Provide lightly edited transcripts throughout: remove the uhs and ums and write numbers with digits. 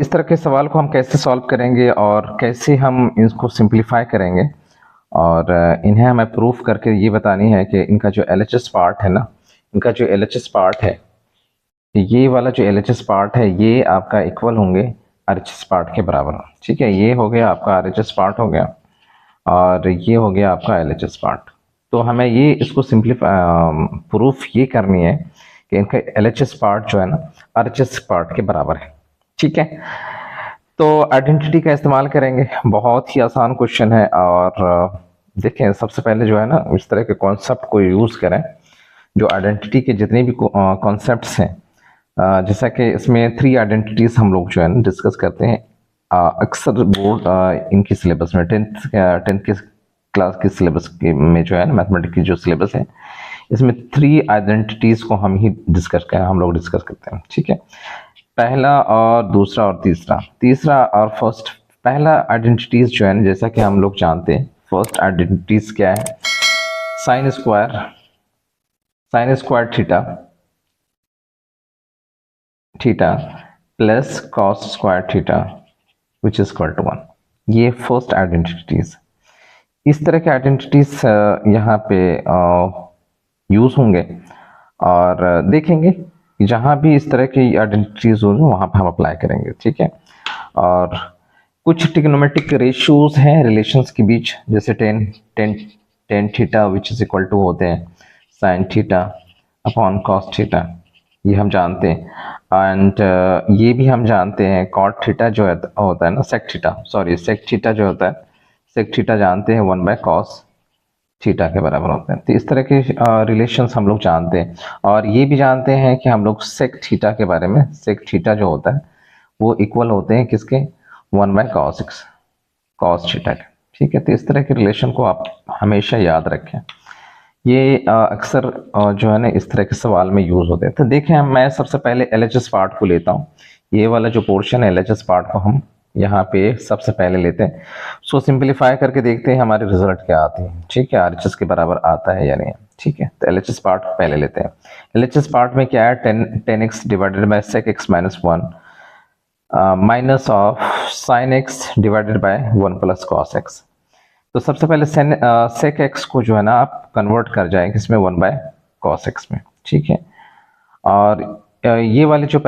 इस तरह के सवाल को हम कैसे सॉल्व करेंगे और कैसे हम इसको सिंप्लीफाई करेंगे और इन्हें हमें प्रूफ करके ये बतानी है कि इनका जो LHS पार्ट है ना, इनका जो LHS पार्ट है, ये वाला जो LHS पार्ट है ये आपका इक्वल होंगे RHS पार्ट के बराबर। ठीक है, ये हो गया आपका RHS पार्ट हो गया और ये हो गया आपका LHS पार्ट। तो हमें ये इसको सिंप्लीफाई प्रूफ ये करनी है कि इनका LHS पार्ट जो है ना RHS पार्ट के बराबर है। ठीक है, तो आइडेंटिटी का इस्तेमाल करेंगे। बहुत ही आसान क्वेश्चन है और देखें, सबसे पहले जो है ना इस तरह के कॉन्सेप्ट को यूज़ करें जो आइडेंटिटी के जितने भी कॉन्सेप्ट्स हैं। जैसा कि इसमें 3 आइडेंटिटीज हम लोग जो है ना डिस्कस करते हैं अक्सर बोर्ड इनकी सिलेबस में 10th की क्लास की सिलेबस में जो है ना मैथमेटिक्स की जो सिलेबस है इसमें 3 आइडेंटिटीज को हम लोग डिस्कस करते हैं। ठीक है, पहला और दूसरा और तीसरा और फर्स्ट। पहला आइडेंटिटीज जो है ना, जैसा कि हम लोग जानते हैं, फर्स्ट आइडेंटिटीज क्या है? Sine square theta plus cos square theta which is equal to 1। ये फर्स्ट आइडेंटिटीज। इस तरह के आइडेंटिटीज यहाँ पे यूज होंगे और देखेंगे जहाँ भी इस तरह की आइडेंटिटीज होंगे वहाँ पे हम अप्लाई करेंगे। ठीक है, और कुछ ट्रिग्नोमेट्रिक रेशियोज हैं रिलेशंस के बीच, जैसे tan theta which is equal to होते हैं sine theta upon cos theta, ये हम जानते हैं। एंड ये भी हम जानते हैं कॉट थीटा जो होता है ना सेक थीटा जो होता है, सेक थीटा जानते हैं 1/cos थीटा के बराबर होते हैं। तो इस तरह के रिलेशंस हम लोग जानते हैं और ये भी जानते हैं कि हम लोग सेक थीटा के बारे में, सेक थीटा जो होता है वो इक्वल होते हैं किसके? 1/cos थीटा के। ठीक है, तो इस तरह के रिलेशन को आप हमेशा याद रखें। ये अक्सर जो है ना इस तरह के सवाल में यूज होते हैं। तो देखें, मैं सबसे पहले LHS पार्ट को लेता हूँ। ये वाला जो पोर्शन है LHS पार्ट को हम यहाँ पे सबसे पहले लेते हैं। सो सिंप्लीफाई करके देखते हैं हमारे रिजल्ट क्या आते हैं। ठीक है, RHS के बराबर आता है या नहीं। ठीक है, तो LHS पार्ट पहले लेते हैं। LHS पार्ट में क्या है? 10x divided by sec x minus 1 minus of sin x divided by 1 plus cos x। तो सबसे पहले sec x को जो है ना आप कन्वर्ट कर जाएंगे इसमें 1/cos x में। ठीक है, और ये वाले जो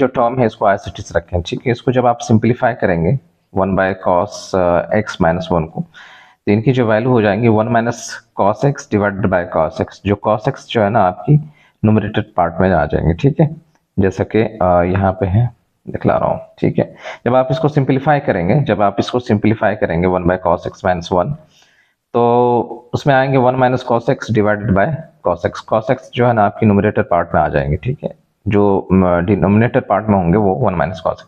टर्म है इसको एज इट इज रखें। ठीक है, इसको जब आप सिंप्लीफाई करेंगे 1/cos x माइनस 1 को, तो इनकी जो वैल्यू हो जाएंगी 1 - cos x divided by cos x, जो cos x जो है ना आपकी न्यूमरेटर पार्ट में आ जाएंगे। ठीक है, जैसा कि यहाँ पे है दिखला रहा हूँ। ठीक है, जब आप इसको सिंप्लीफाई करेंगे 1/cos x माइनस 1, तो उसमें आएंगे 1 - cos x divided by cos x। cos x जो है ना आपकी न्यूमरेटर पार्ट में आ जाएंगे। ठीक है, जो डिनोमिनेटर पार्ट में होंगे वो 1 - cos x।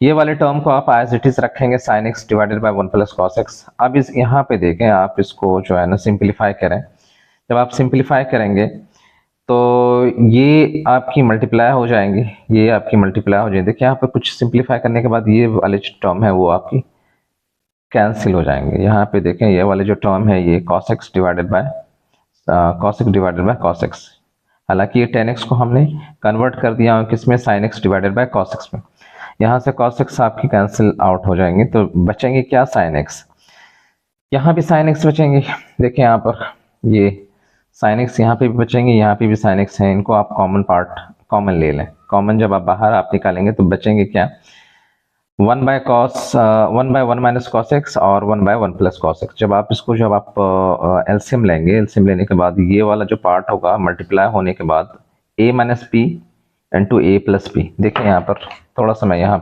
ये वाले टर्म को आप एज इट इज रखेंगे sin x divided by 1 plus cos x। अब इस यहाँ पे देखें, आप इसको जो है ना सिंप्लीफाई करें। जब आप सिंप्लीफाई करेंगे तो ये आपकी मल्टीप्लाई हो जाएंगे, ये आपकी मल्टीप्लाई हो जाएंगे। देखिए यहाँ पे कुछ सिंप्लीफाई करने के बाद ये वाले जो टर्म है वो आपकी कैंसिल हो जाएंगे। यहाँ पे देखें, ये वाले जो टर्म है ये cos x divided by cos x। हालांकि ये 10x को हमने कन्वर्ट कर दिया किसमें? sin x divided by cos x में। यहाँ से cos x आपकी कैंसिल आउट हो जाएंगे, तो बचेंगे क्या? sin x। यहाँ भी sin x बचेंगे। देखिए यहाँ पर ये sin x यहाँ पे भी बचेंगे, यहाँ पे भी sin x है। इनको आप कॉमन ले लें। कॉमन जब आप बाहर आप निकालेंगे तो बचेंगे क्या? 1/1 माइनस cos x और 1/1 प्लस cos x। जब आप एलसीएम लेंगे, एलसीएम लेने के बाद ये वाला जो पार्ट होगा मल्टीप्लाई होने के बाद a minus P into A plus P. देखिए यहाँ पर थोड़ा सा मैं यहाँ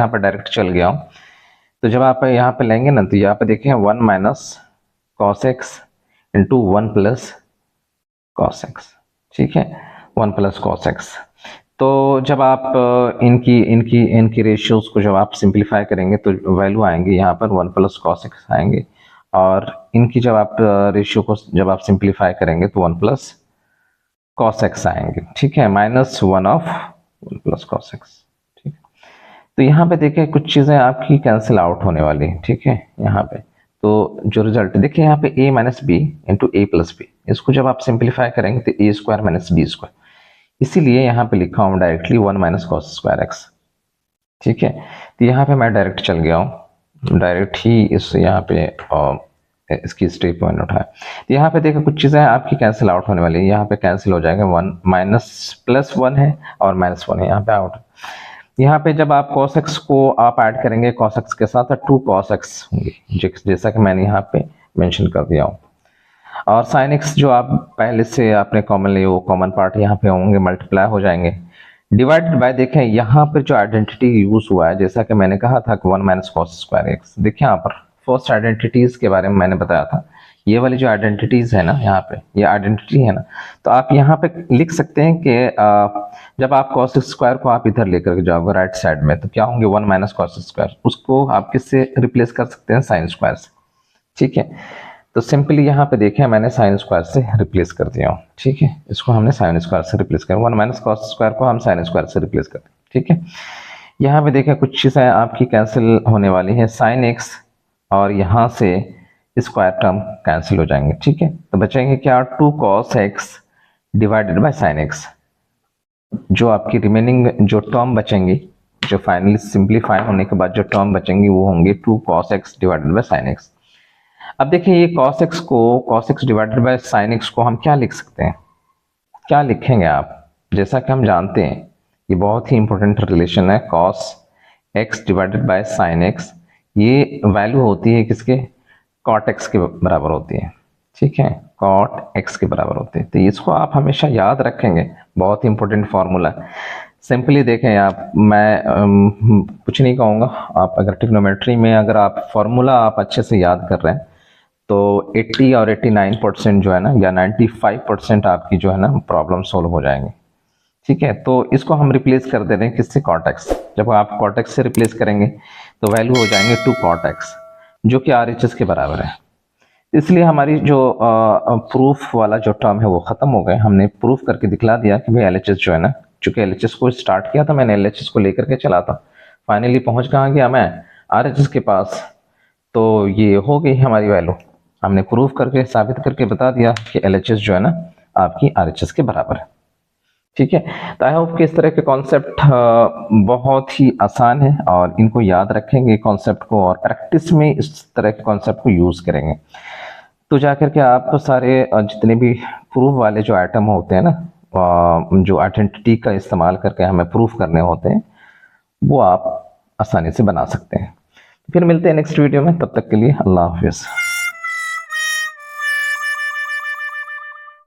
पर डायरेक्ट चल गया हूँ। तो जब आप यहाँ पे लेंगे ना, तो यहाँ पे देखें 1 minus cos x into 1 plus cos x। ठीक है, 1 प्लस cos x। तो जब आप इनकी रेशियोज को जब आप सिंप्लीफाई करेंगे तो वैल्यू आएंगे यहाँ पर 1 प्लस cos x आएंगे, और इनकी जब आप रेशियो को जब आप सिंप्लीफाई करेंगे तो 1 प्लस cos x आएंगे। ठीक है, -1 ऑफ 1 प्लस cos x। ठीक है, तो यहाँ पे देखिए कुछ चीज़ें आपकी कैंसिल आउट होने वाली हैं। ठीक है, यहाँ पे तो जो रिजल्ट देखिए यहाँ पे a minus B into A plus B, इसको जब आप सिंप्लीफाई करेंगे तो a² माइनस बी²। इसीलिए यहाँ पे लिखा हूँ डायरेक्टली 1 - cos² x। ठीक है, तो यहाँ पे मैं डायरेक्ट चल गया हूँ, डायरेक्ट ही इस यहाँ पे इसकी स्टेप पॉइंट उठाया। तो यहाँ पे देखो कुछ चीज़ें आपकी कैंसिल आउट होने वाली है, यहाँ पे कैंसिल हो जाएगा, वन माइनस प्लस वन है और माइनस वन है, यहाँ पे आउट। यहाँ पे जब आप cos x को आप ऐड करेंगे cos x के साथ, तो 2 cos x होंगे, जैसा कि मैंने यहाँ पे मेंशन कर दिया हूँ। और sin x जो आप पहले से आपने कॉमन लिए, वो कॉमन पार्ट यहाँ पे होंगे, मल्टीप्लाई हो जाएंगे। डिवाइडेड बाय, देखें यहाँ पर जो आइडेंटिटी यूज हुआ है, जैसा कि मैंने कहा था कि 1 माइनस कॉस स्क्वायर एक्स, देखिए यहाँ पर फर्स्ट आइडेंटिटीज के बारे में मैंने बताया था, ये वाली जो आइडेंटिटीज है ना, यहाँ पे ये आइडेंटिटी है ना, तो आप यहाँ पे लिख सकते हैं कि जब आप कॉस स्क्वायर को आप इधर लेकर जाओगे राइट साइड में, तो क्या होंगे 1 माइनस कॉस स्क्वायर, उसको आप किससे रिप्लेस कर सकते हैं, साइन स्क्वायर से। ठीक है, तो सिंपली यहाँ पे देखें मैंने साइन स्क्वायर से रिप्लेस कर दिया हूँ। ठीक है, इसको हमने साइन स्क्वायर से रिप्लेस कर, 1 माइनस कॉस स्क्वायर को हम साइन स्क्वायर से रिप्लेस कर दिया। ठीक है, यहाँ पे देखें कुछ चीज़ें आपकी कैंसिल होने वाली है, साइन एक्स और यहाँ से स्क्वायर टर्म कैंसिल हो जाएंगे। ठीक है, तो बचेंगे क्या, 2 cos x divided by sine x. जो आपकी रिमेनिंग जो टर्म बचेंगी, जो फाइनली सिंप्लीफाई होने के बाद जो टर्म बचेंगी, वो होंगे 2 cos x divided by sine x. अब देखिए ये cos x divided by sine x को हम क्या लिख सकते हैं, क्या लिखेंगे आप, जैसा कि हम जानते हैं ये बहुत ही इंपॉर्टेंट रिलेशन है, cos x divided by sine x, ये वैल्यू होती है किसके, cot x के बराबर होती है। ठीक है, cot x के बराबर होती है, तो इसको आप हमेशा याद रखेंगे, बहुत ही इंपॉर्टेंट फार्मूला। सिंपली देखें आप, मैं कुछ नहीं कहूँगा, आप अगर ट्रिग्नोमेट्री में अगर आप फार्मूला आप अच्छे से याद कर रहे हैं, तो 80 और 89% जो है ना, या 95% आपकी जो है ना प्रॉब्लम सोल्व हो जाएंगे। ठीक है, तो इसको हम रिप्लेस कर दे रहे हैं किससे, cot x। जब आप cot x से रिप्लेस करेंगे तो वैल्यू हो जाएंगे 2 cot x, जो कि RHS के बराबर है। इसलिए हमारी जो प्रूफ वाला जो टर्म है वो ख़त्म हो गए, हमने प्रूफ करके दिखला दिया कि भाई LHS जो है ना, चूँकि LHS को स्टार्ट किया था मैंने, LHS को लेकर के चला था, फाइनली पहुँच कहाँ गया मैं, RHS के पास। तो ये हो गई हमारी वैल्यू, हमने प्रूफ करके साबित करके बता दिया कि LHS जो है ना आपकी RHS के बराबर है। ठीक है, तो आई होप कि इस तरह के कॉन्सेप्ट बहुत ही आसान है, और इनको याद रखेंगे कॉन्सेप्ट को, और प्रैक्टिस में इस तरह के कॉन्सेप्ट को यूज़ करेंगे, तो जाकर के आपको सारे जितने भी प्रूफ वाले जो आइटम होते हैं ना, जो आइडेंटिटी का इस्तेमाल करके हमें प्रूफ करने होते हैं, वो आप आसानी से बना सकते हैं। फिर मिलते हैं नेक्स्ट वीडियो में, तब तक के लिए अल्लाह हाफिज़।